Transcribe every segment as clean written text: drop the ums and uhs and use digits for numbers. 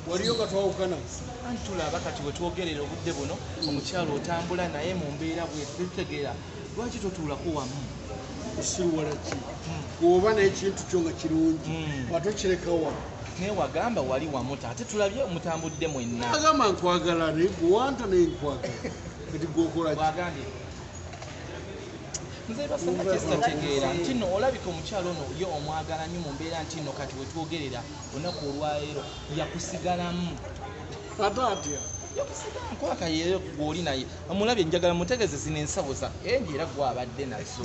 waliyo nga twawukana anti tulaba kati bwe twogerera obudde buno omukyalo otambula naye mu mbeera bwe tutegeera lwaki totuulako wamu esiruwalaki bw'oba n'ekintu kyo nga kirungi watokirekawa naye wagamba wali wamu ate tulabye mutambudde mwenna agamba nkwagala naye gwewanta naye nkwagala kati gwokolaki wagambye nze basanga tesitategeera nti nno olabika omukyalo ono yo omwagala nnyo mu mbeera nti nno kati wetwogerera olunaku olwaleero yakusigalamu ate atya yakusigala nkwaka yeero gw'oli naye omulabye njagala mutegeze zino ensawo za enji era gwabadde nazo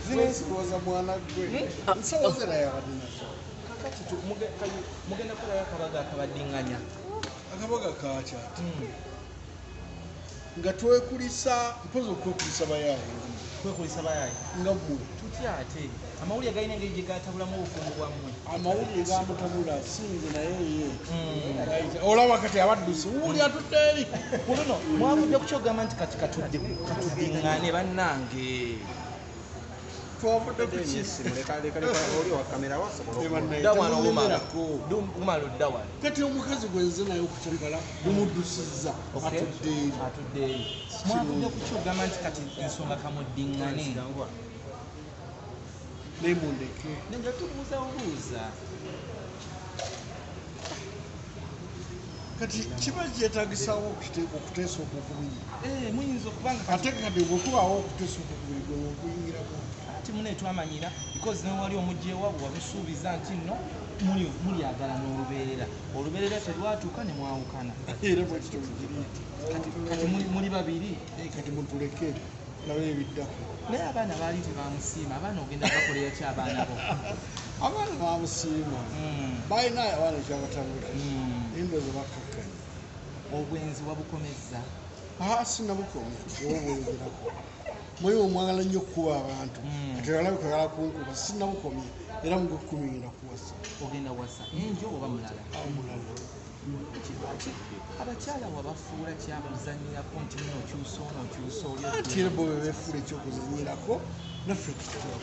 zinensiroza mwana gwe nsawo zera yabadde nazo kakati mugenda kulayo akabaga akabaddiŋŋanya akabaga kakyati nga twekulisa mpozi okwekulisa bayaaye kwekulisa bayaaye nga mmwe tutya ate amawulire galina engeri gye gatabulamu obukumu bwammwe amawulire gamutabula sinze naye ye olaba kati abaddusi wuli atudde eri ku luno mwavudde kukyogamba nti kati katuddiŋŋane bannange twavudde kumala odda wano kati omukazi gwenze naye okukyagala lumuddusiza atudde eri mwavudde kukyogamba nti kati ensonga kamuddiŋŋane naye mundeke nenga tubuuza bubuuza kati kiba kyetagisawo okuteesa okukubiri muyinza okubanga ate kati bwekubaawo okuteesa okukubiri gwe okuyingiramu ati mune twamanyira because ne wali omugyeewabwe wamusuubiza nti nno mulyagala n'olubeerera olubeerera terwatuuka ne mwawukana era bwekityo bigiri kati muli babiri kati mutuleke labe ebiddako naye abaana baali tebamusiima abaana ogenda bakolera ki abaana bo abaana bamusiima balinayo abaana kyabatabula endoozi bakkakkanya obwenzi wabukomezza sinabukomya obwogerako mwewe omwagala nnyo okukuba abantu kati olabika oyala kunkuba sinabukomya era mugekumingira kuwasa ogenda wasa enjo oba mulala abakyala wabafuula kyabuzanyirako nti nno okyusa ono okyusa ati era bo bebefuula ekyokuzanyirako naffe tukikola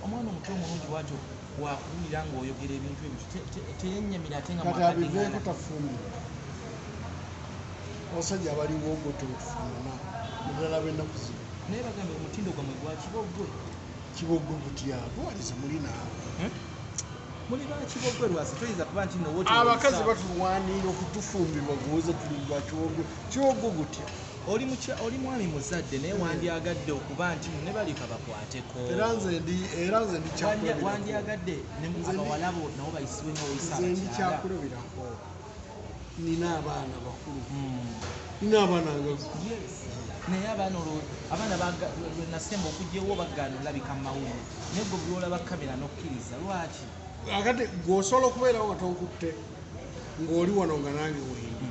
omwana omuto omulungi watyo wakuwulira ng'oyogera ebintu ebyo teyennyamira ate nga kati abiveeko tafumbira abasajja abaliwo gwe tebutufaanana muddala b'ennaku zino naye bagambe omutindo gwamwe gwa kiboggwe kiboggwe gutya gwaliza muli naawe muli ba kiboggwe lwasi toyinza kuba nti nno abakazi batulwanira okutufumbirwa guweze tuli gwa kiboggwe kiboggwe gutya oli mwami muzadde naye wandyagadde okuba nti ne balika bakwateko era nze wandyagadde abawalabo nabo bayisibwe nze ndi kyakulabirako nina abaana bakulu nina abaana nga naye abaana nasemba okugyewo bagaana olabika mu mawulire naye gwe byolaba kamera n'okkiriza lwaki akati gweosobola okubeerawo nga tonkutte ng'oli wano nga nange wendi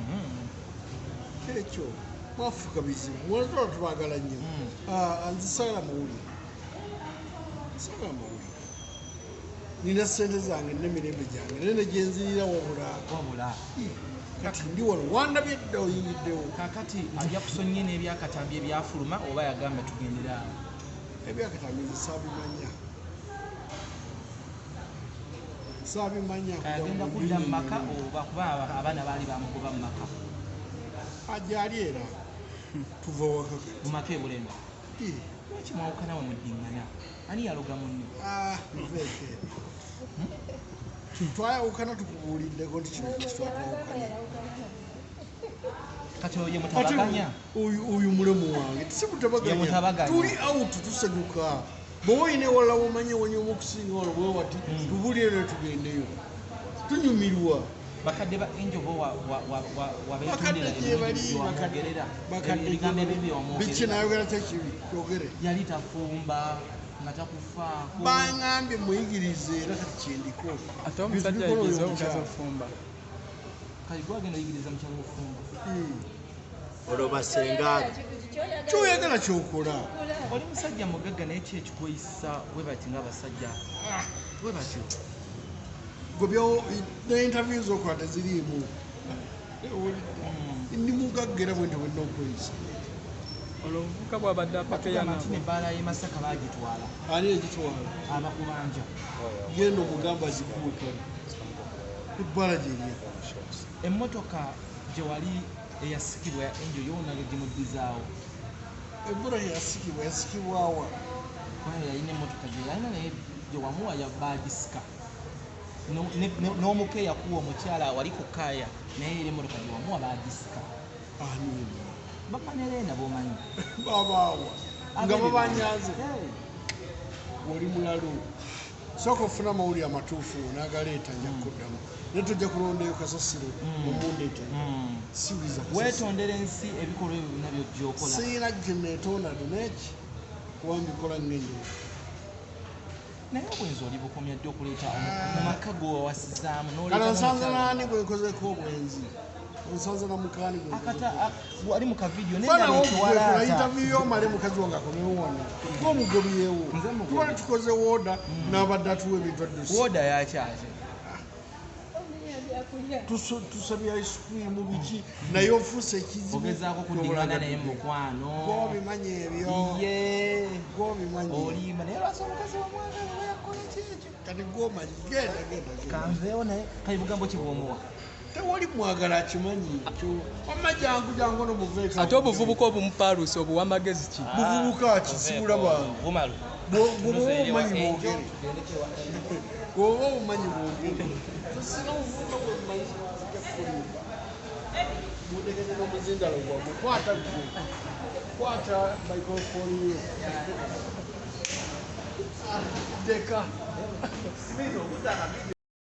ekyo mwafuuka bizibu mwetola tubagala nnyo nzisagala mawulire sagala mawulire nina sente zange n'emirembe gyange naye negyenzirira wabula kati ndi wano wandabye dda oyingiddewo kakati ajja kusonye n'ebyakatambi ebyafuluma oba yagamba tugendera awo ebyakatambi saabimanya agenda kudda mu maka oba kuba abaana baali bamugoba mu maka ajali era tuva wakaka mu maka ebulembe lwaki mwawukanawo muddiŋŋana ani yaloga munne twayawukana tukubuuliddeko nti kino kitwatawukana kati oyo mutabaganya oyo mulemu wange tisimutabaganya tuli out tuseguka bwoba oyina ewalala womanye wanyuma okusinga wano bwe wati tubulire ne tugendeyo tunyumirwa bakadde ba enjobo wabetundira ebigambo biki nayogera tekibi kyogere yali tafumba nga takufaako baŋambye muyigirize era kati kyendiko ate omusajja ayigiza omukazi ofumba kali gwagenda oyigiriza mukyalo ofumba olwoba sengaaga kyoyagala kyokola oli musajja mugagga naye ki ekikweyisa bwe bati ngaabasajja bwe batyo neinterview zokola teziriimu ndi mugagga era bwente bwena okweyisa Oluvubuka bw'abadde apakeya nti nebbaala y'e Masaka baagitwala ani egitwala abakubanja genda omugamba zikuwe kale ebbala gyeriyo emmotoka gye wali eyasikibwa ya enjo yoona gimuddizaawo ebbula yasikibwawa kubanga yalina emmotoka gye yalina naye gye wamuwa baagisika n'omukeeya kuwa omukyala wali ku kaaya naye era emmotoka gye wamuwa baagisika ani bapanereena b'omanyi babaawa nga babanyaze wali mulalo sooka ofuna amawulire amatuufu n'agaleeta nja kukuddamu naye tojja kulondayo kasasiro omundeete sibuliza weetondera ensi ebikolwa ebyo byonna by'ojja siina gye neetonda doneki kuba mbikola ng'enjolo naye obwenzi oli bukomya dde okuleeta mu maka ge wawasizaamu kale onsanze naani gwenkozeko obwenzi onsanze namukaani wali mu kavidiyo nayeayitaviyo omale mukazi wange akomewo wano ngaomugobyewo tubale tukoze wooda n'abadde atuwa ebintu wooda yakyase tusabye ice-cream biki naye ofuuse ekizibu ogezaako kuddingana naye mukwano gwobimanyi ebyo gwobimanyi olima naye lwasa omukazi wamwagala weyakola kyekyo kati gwomanyi genda kanveewo naye kali bugambo ki bwomuwa tewali mwagala akimanyi ekyo wamma jangu nomuveeka ate obuvubuka obumupaaluusi obuwa magezi ki buvubuka kisibula bantu bwoba obumanyi bwogere bwoba obumanyi bwogere tosina obuvubuka bwemanyi jakulimba mudegeze n'omuzindalo gwagwe kwata microphone yo deka